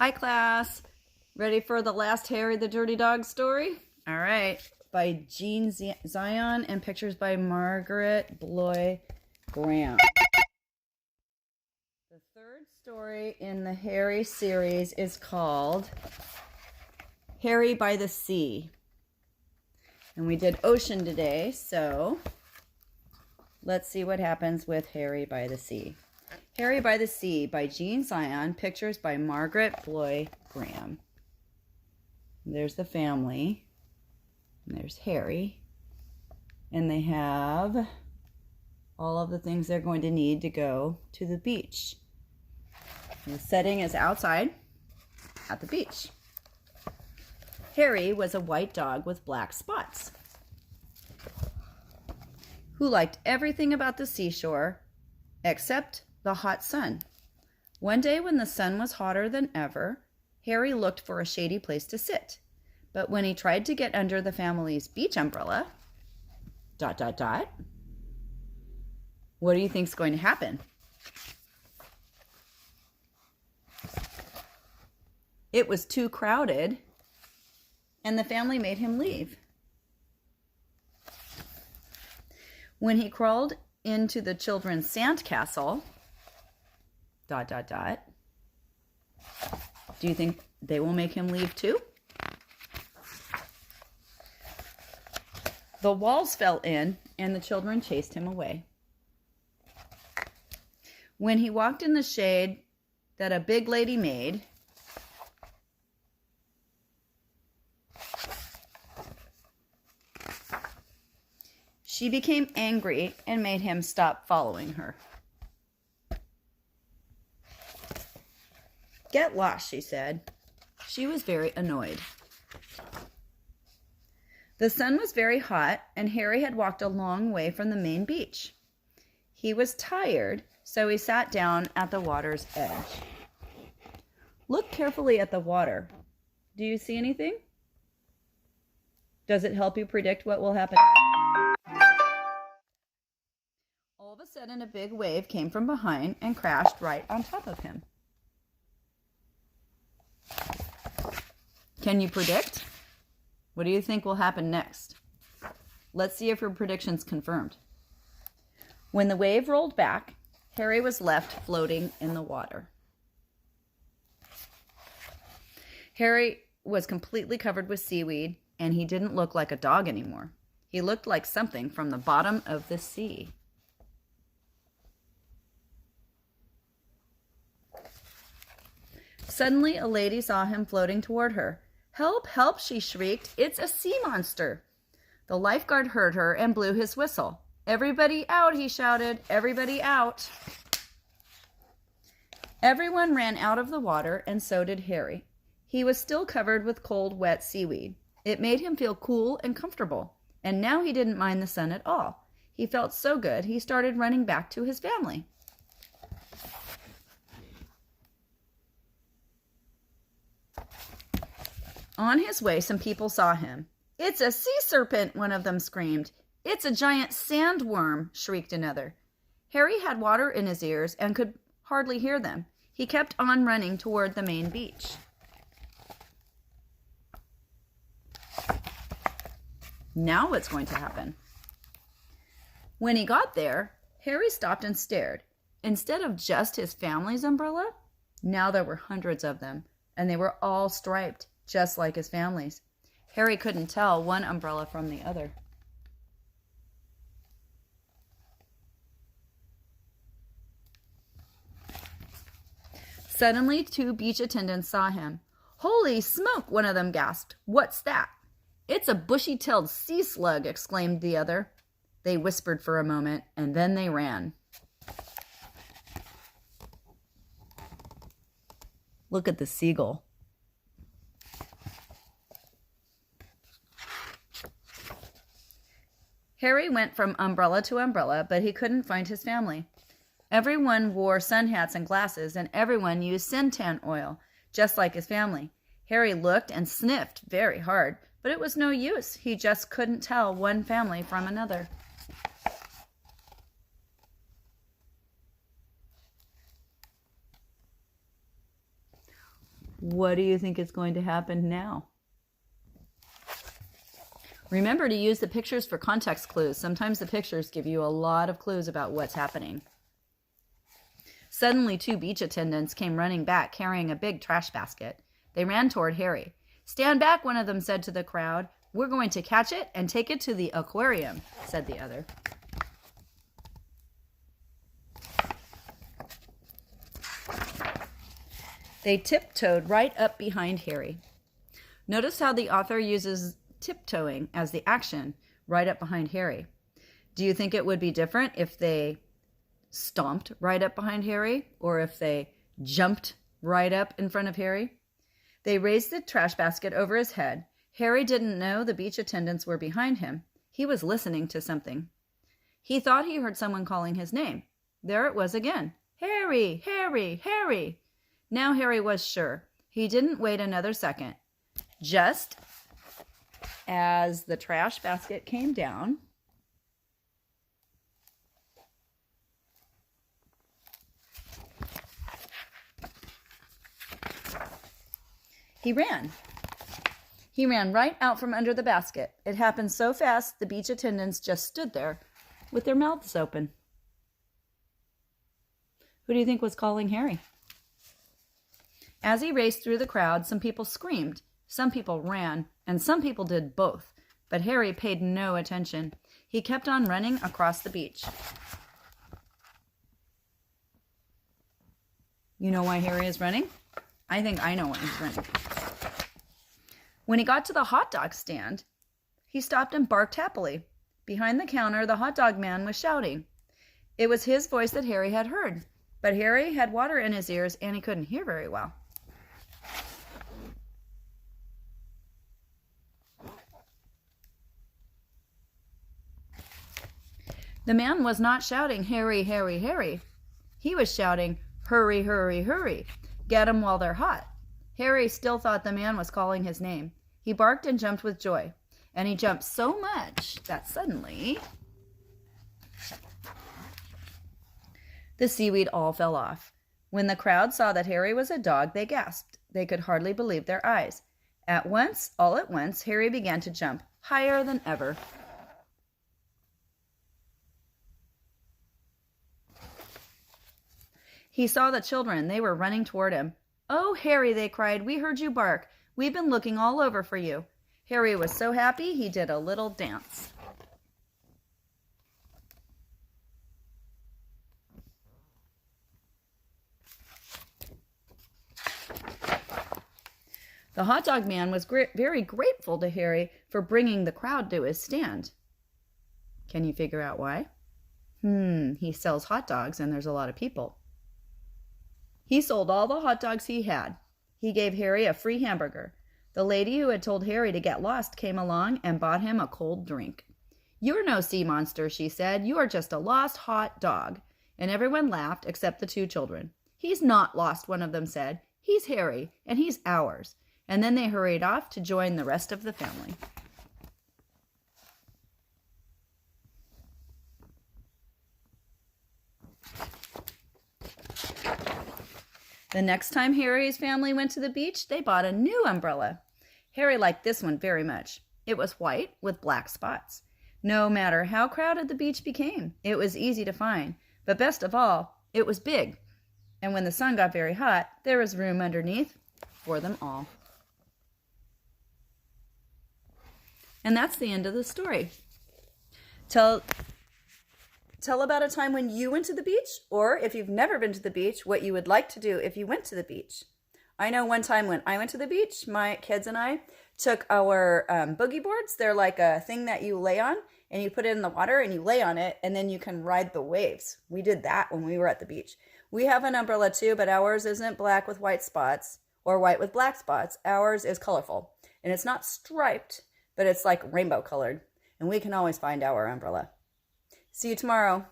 Hi, class. Ready for the last Harry the Dirty Dog story? All right. By Jean Zion and pictures by Margaret Bloy Graham. The third story in the Harry series is called Harry by the Sea. And we did ocean today, so let's see what happens with Harry by the Sea. Harry by the Sea by Jean Zion, pictures by Margaret Bloy Graham. There's the family. And there's Harry. And they have all of the things they're going to need to go to the beach. The setting is outside at the beach. Harry was a white dog with black spots who liked everything about the seashore except the hot sun. One day when the sun was hotter than ever, Harry looked for a shady place to sit. But when he tried to get under the family's beach umbrella, ... what do you think's going to happen? It was too crowded, and the family made him leave. When he crawled into the children's sandcastle, ... do you think they will make him leave too? The walls fell in, and the children chased him away. When he walked in the shade that a big lady made, she became angry and made him stop following her. "Get lost," she said. She was very annoyed. The sun was very hot, and Harry had walked a long way from the main beach. He was tired, so he sat down at the water's edge. Look carefully at the water. Do you see anything? Does it help you predict what will happen? All of a sudden, a big wave came from behind and crashed right on top of him. Can you predict? What do you think will happen next? Let's see if your prediction's confirmed. When the wave rolled back, Harry was left floating in the water. Harry was completely covered with seaweed, and he didn't look like a dog anymore. He looked like something from the bottom of the sea. Suddenly, a lady saw him floating toward her. "Help, help," she shrieked. "It's a sea monster." The lifeguard heard her and blew his whistle. "Everybody out," he shouted. "Everybody out." Everyone ran out of the water, and so did Harry. He was still covered with cold, wet seaweed. It made him feel cool and comfortable, and now he didn't mind the sun at all. He felt so good, he started running back to his family. On his way, some people saw him. "It's a sea serpent," one of them screamed. "It's a giant sandworm," shrieked another. Harry had water in his ears and could hardly hear them. He kept on running toward the main beach. Now what's going to happen? When he got there, Harry stopped and stared. Instead of just his family's umbrella, now there were hundreds of them, and they were all striped, just like his family's. Harry couldn't tell one umbrella from the other. Suddenly, two beach attendants saw him. "Holy smoke," one of them gasped. "What's that?" "It's a bushy-tailed sea slug," exclaimed the other. They whispered for a moment, and then they ran. Look at the seagull. Harry went from umbrella to umbrella, but he couldn't find his family. Everyone wore sun hats and glasses, and everyone used suntan oil, just like his family. Harry looked and sniffed very hard, but it was no use. He just couldn't tell one family from another. What do you think is going to happen now? Remember to use the pictures for context clues. Sometimes the pictures give you a lot of clues about what's happening. Suddenly, 2 beach attendants came running back carrying a big trash basket. They ran toward Harry. "Stand back," one of them said to the crowd. "We're going to catch it and take it to the aquarium," said the other. They tiptoed right up behind Harry. Notice how the author uses tiptoeing as the action right up behind Harry. Do you think it would be different if they stomped right up behind Harry or if they jumped right up in front of Harry? They raised the trash basket over his head. Harry didn't know the beach attendants were behind him. He was listening to something. He thought he heard someone calling his name. There it was again. "Harry! Harry! Harry!" Now Harry was sure. He didn't wait another second. Just as the trash basket came down, he ran. He ran right out from under the basket. It happened so fast, the beach attendants just stood there with their mouths open. Who do you think was calling Harry? As he raced through the crowd, some people screamed, some people ran, and some people did both. But Harry paid no attention. He kept on running across the beach. You know why Harry is running? I think I know why he's running. When he got to the hot dog stand, he stopped and barked happily. Behind the counter, the hot dog man was shouting. It was his voice that Harry had heard, but Harry had water in his ears and he couldn't hear very well. The man was not shouting, "Harry, Harry, Harry." He was shouting, "Hurry, hurry, hurry. Get 'em while they're hot." Harry still thought the man was calling his name. He barked and jumped with joy. And he jumped so much that suddenly the seaweed all fell off. When the crowd saw that Harry was a dog, they gasped. They could hardly believe their eyes. All at once, Harry began to jump higher than ever. He saw the children. They were running toward him. "Oh, Harry," they cried, "we heard you bark. We've been looking all over for you." Harry was so happy he did a little dance. The hot dog man was very grateful to Harry for bringing the crowd to his stand. Can you figure out why? He sells hot dogs and there's a lot of people. He sold all the hot dogs he had. He gave Harry a free hamburger. The lady who had told Harry to get lost came along and bought him a cold drink. "You're no sea monster," she said. "You are just a lost hot dog." And everyone laughed except the 2 children. "He's not lost," one of them said. "He's Harry, and he's ours." And then they hurried off to join the rest of the family. The next time Harry's family went to the beach, they bought a new umbrella. Harry liked this one very much. It was white with black spots. No matter how crowded the beach became, it was easy to find. But best of all, it was big. And when the sun got very hot, there was room underneath for them all. And that's the end of the story. Tell about a time when you went to the beach, or if you've never been to the beach, what you would like to do if you went to the beach. I know one time when I went to the beach, my kids and I took our boogie boards. They're like a thing that you lay on, and you put it in the water, and you lay on it, and then you can ride the waves. We did that when we were at the beach. We have an umbrella too, but ours isn't black with white spots or white with black spots. Ours is colorful, and it's not striped, but it's like rainbow colored, and we can always find our umbrella. See you tomorrow.